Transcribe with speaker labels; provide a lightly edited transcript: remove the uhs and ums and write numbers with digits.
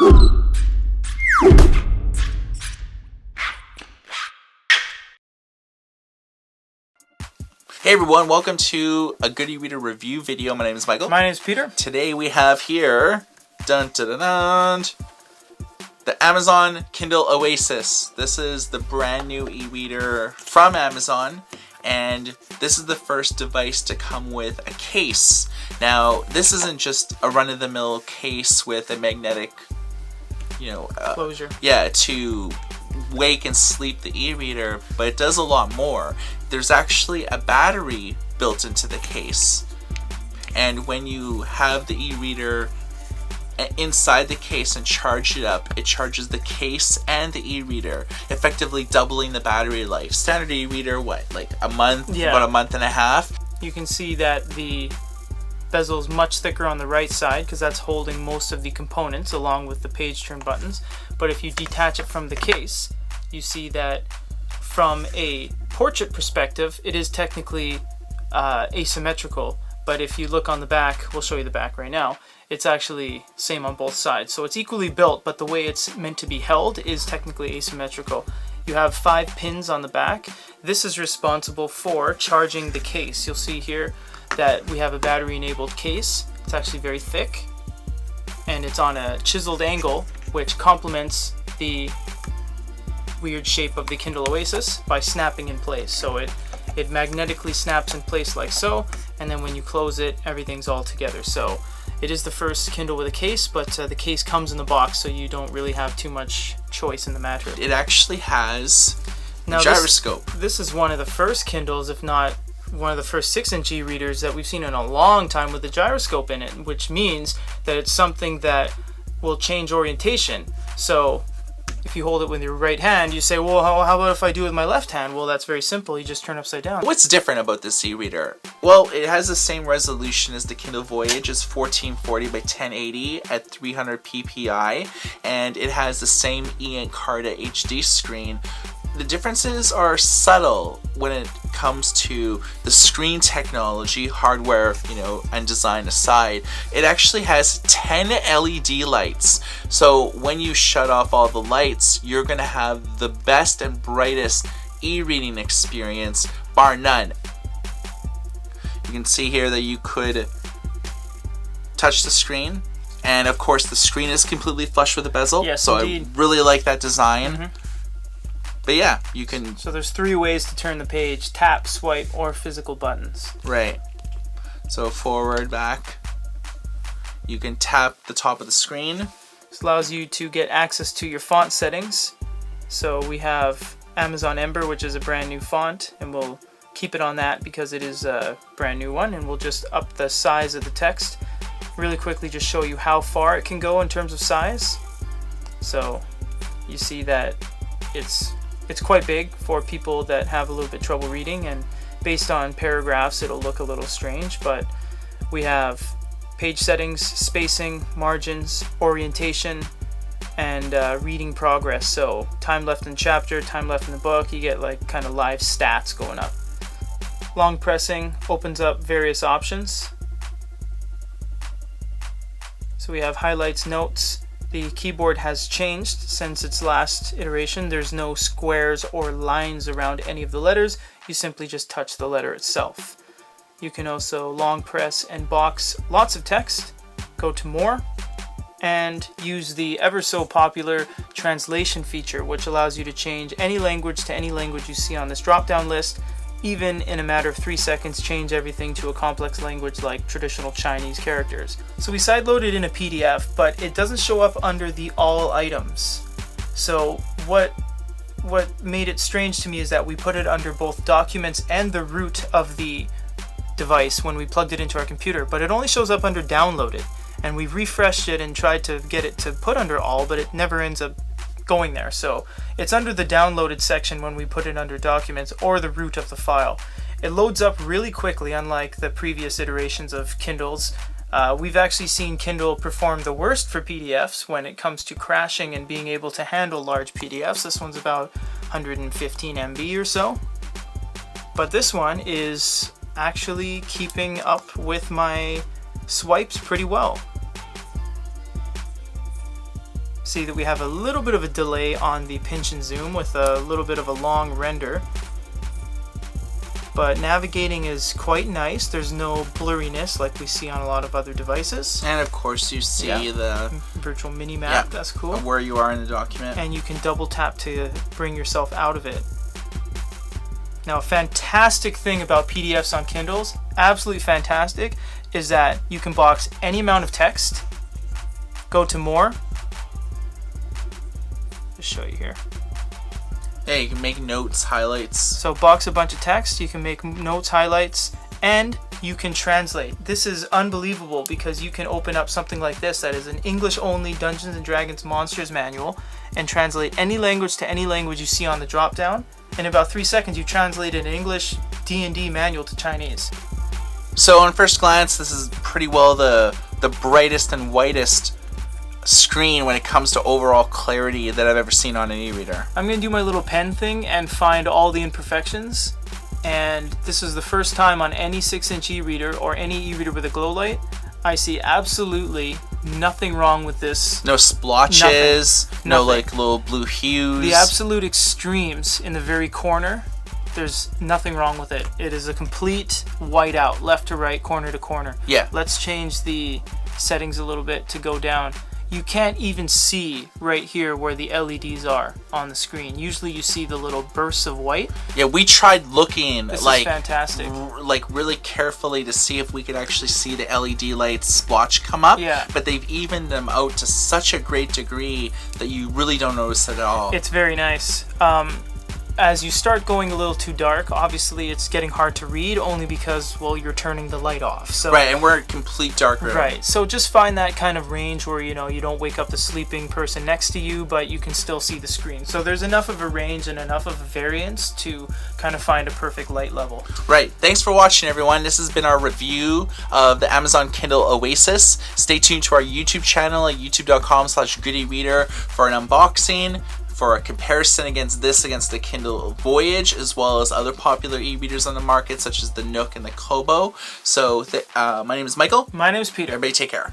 Speaker 1: Hey everyone, welcome to a Good e-Reader review video. My name is Michael.
Speaker 2: My name is Peter.
Speaker 1: Today we have here, the Amazon Kindle Oasis. This is the brand new e-reader from Amazon, and this is the first device to come with a case. Now, this isn't just a run-of-the-mill case with a magnetic,
Speaker 2: Closure.
Speaker 1: Yeah, to wake and sleep the e-reader, but it does a lot more. There's actually a battery built into the case, and when you have the e-reader inside the case and charge it up, it charges the case and the e-reader, effectively doubling the battery life. Standard e-reader, like a month,
Speaker 2: Yeah.
Speaker 1: about a month and a half.
Speaker 2: You can see that the bezel is much thicker on the right side because that's holding most of the components along with the page turn buttons. But if you detach it from the case, you see that from a portrait perspective, it is technically asymmetrical. But if you look on the back, we'll show you the back right now, it's actually same on both sides. So it's equally built, but the way it's meant to be held is technically asymmetrical. You have 5 pins on the back. This is responsible for charging the case. You'll see here that we have a battery enabled case. It's actually very thick and it's on a chiseled angle, which complements the weird shape of the Kindle Oasis by snapping in place. So it magnetically snaps in place like so, and then when you close it, everything's all together. So it is the first Kindle with a case, but the case comes in the box, so you don't really have too much choice in the matter.
Speaker 1: It actually has
Speaker 2: Now,
Speaker 1: gyroscope.
Speaker 2: This is one of the first Kindles, if not one of the first 6-inch e-readers that we've seen in a long time with the gyroscope in it, which means that it's something that will change orientation. So if you hold it with your right hand, you say, well, how about if I do it with my left hand? Well, that's very simple. You just turn upside down.
Speaker 1: What's different about this e-reader? Well, it has the same resolution as the Kindle Voyage. It's 1440 by 1080 at 300 ppi, and it has the same e-Encarta HD screen. The differences are subtle when it comes to the screen technology, hardware, and design aside. It actually has 10 LED lights. So when you shut off all the lights, you're going to have the best and brightest e-reading experience, bar none. You can see here that you could touch the screen, and of course the screen is completely flush with the bezel.
Speaker 2: Yes,
Speaker 1: so
Speaker 2: indeed.
Speaker 1: I really like that design.
Speaker 2: Mm-hmm.
Speaker 1: But yeah, you can...
Speaker 2: So there's 3 ways to turn the page: tap, swipe, or physical buttons.
Speaker 1: Right. So forward, back. You can tap the top of the screen.
Speaker 2: This allows you to get access to your font settings. So we have Amazon Ember, which is a brand new font, and we'll keep it on that because it is a brand new one, and we'll just up the size of the text. Really quickly just show you how far it can go in terms of size. So you see that it's quite big for people that have a little bit trouble reading, and based on paragraphs it'll look a little strange, but we have page settings, spacing, margins, orientation, and reading progress. So time left in chapter, time left in the book, you get like kind of live stats going up. Long pressing opens up various options. So we have highlights, notes. The keyboard has changed since its last iteration. There's no squares or lines around any of the letters. You simply just touch the letter itself. You can also long press and box lots of text, go to more, and use the ever so popular translation feature, which allows you to change any language to any language you see on this drop-down list. Even in a matter of 3 seconds, change everything to a complex language like traditional Chinese characters. So we sideloaded in a PDF, but it doesn't show up under the all items. So what made it strange to me is that we put it under both documents and the root of the device when we plugged it into our computer, but it only shows up under downloaded. And we refreshed it and tried to get it to put under all, but it never ends up going there. So it's under the downloaded section when we put it under documents or the root of the file. It loads up really quickly, unlike the previous iterations of Kindles. We've actually seen Kindle perform the worst for PDFs when it comes to crashing and being able to handle large PDFs. This one's about 115 MB or so. But this one is actually keeping up with my swipes pretty well. See that we have a little bit of a delay on the pinch and zoom with a little bit of a long render. But navigating is quite nice. There's no blurriness like we see on a lot of other devices.
Speaker 1: And of course you see the
Speaker 2: virtual mini map. That's cool.
Speaker 1: Where you are in the document.
Speaker 2: And you can double tap to bring yourself out of it. Now, a fantastic thing about PDFs on Kindles, absolutely fantastic, is that you can box any amount of text, go to more. Just show you here.
Speaker 1: Yeah, you can make notes, highlights.
Speaker 2: So box a bunch of text, you can make notes, highlights, and you can translate. This is unbelievable because you can open up something like this that is an English-only Dungeons & Dragons Monsters manual and translate any language to any language you see on the drop-down. In about 3 seconds, you translate an English D&D manual to Chinese.
Speaker 1: So on first glance, this is pretty well the brightest and whitest screen when it comes to overall clarity that I've ever seen on an e-reader.
Speaker 2: I'm going to do my little pen thing and find all the imperfections. And this is the first time on any 6-inch e-reader or any e-reader with a glow light, I see absolutely nothing wrong with this.
Speaker 1: No splotches,
Speaker 2: nothing.
Speaker 1: No like little blue hues.
Speaker 2: The absolute extremes in the very corner, there's nothing wrong with it. It is a complete whiteout, left to right, corner to corner.
Speaker 1: Yeah.
Speaker 2: Let's change the settings a little bit to go down. You can't even see right here where the LEDs are on the screen. Usually you see the little bursts of white.
Speaker 1: Yeah, we tried looking
Speaker 2: this
Speaker 1: like
Speaker 2: is fantastic.
Speaker 1: Like really carefully to see if we could actually see the LED lights splotch come up.
Speaker 2: Yeah.
Speaker 1: But they've evened them out to such a great degree that you really don't notice it at all.
Speaker 2: It's very nice. As you start going a little too dark, obviously it's getting hard to read only because, well, you're turning the light off. So
Speaker 1: right, and we're in complete dark room.
Speaker 2: Right, so just find that kind of range where, you know, you don't wake up the sleeping person next to you, but you can still see the screen. So there's enough of a range and enough of a variance to kind of find a perfect light level.
Speaker 1: Right, thanks for watching, everyone. This has been our review of the Amazon Kindle Oasis. Stay tuned to our YouTube channel at youtube.com/goodyreader for an unboxing, for a comparison against the Kindle Voyage, as well as other popular e-readers on the market, such as the Nook and the Kobo. So, my name is Michael.
Speaker 2: My name is Peter.
Speaker 1: Everybody take care.